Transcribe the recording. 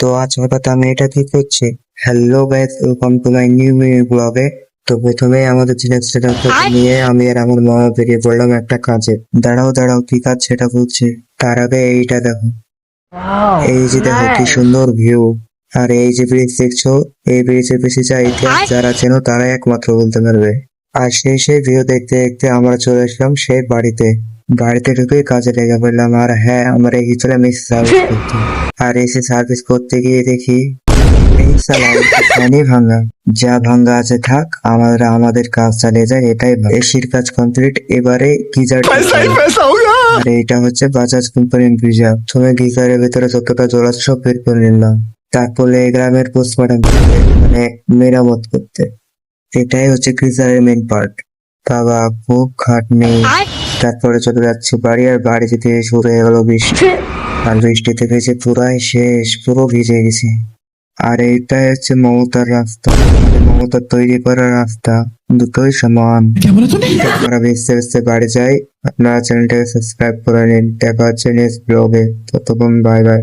তো আজ হঠাৎ আমি এটা কি করছি। Hello guys, welcome to my new ব্লগে। তো প্রথমে আমাদের জিনিসটা নিয়ে আমি আর আমার মামা বেরিয়ে পড়লাম একটা কাজে। দাঁড়াও দাঁড়াও, কি কাজ সেটা বলছি। তার আগে এইটা দেখো, এই যে দেখো কি সুন্দর ভিউ। আর এই যে ব্রিজ দেখছো, এই ব্রিজের বেশি যা ইতিহাস যারা চেনো তারাই একমাত্র বলতে পারবে। আর সেই ভিউ দেখতে দেখতে আমরা চলে আসলাম সেই বাড়িতে ঢুকে কাজে লেগে পড়লাম। আর হ্যাঁ, আমরা গেছিলাম এই সার্ভিস করতে। আর এসে সার্ভিস করতে গিয়ে দেখি এই সালা ফ্যানই ভাঙা। যা ভাঙ্গা আছে থাক, আমরা আমাদের কাজ চালিয়ে যায়, এটাই ভালো। এসির কাজ কমপ্লিট, এবারে গিজার। আর এইটা হচ্ছে বাজাজ কোম্পানির গিজার। তুমি গিজারের ভেতরে যতটা জল আছে সব বের করে নিলাম। তারপরে এই গ্রামের পোস্টমর্টম করতে, মানে মেরামত করতে। এটাই হচ্ছে গিজারের মেন পার্ট। বাবা খুব খাটনি। তারপরে চলে যাচ্ছি বাড়ি, আর বাড়ি যেতে শুরু হয়ে গেল বৃষ্টি। আর বৃষ্টিতে ভেজে পুরাই শেষ, পুরো ভিজে গেছে। আর এইটাই হচ্ছে মমতার রাস্তা, মানে মমতার তৈরি করা রাস্তা, দুটোই সমান। আমরা ভেসতে ভেসতে বাড়ি যাই। আপনারা চ্যানেলটাকে সাবস্ক্রাইব করে নিন। দেখা হচ্ছে নেক্সট ব্লগে। ততক্ষণ বাই বাই।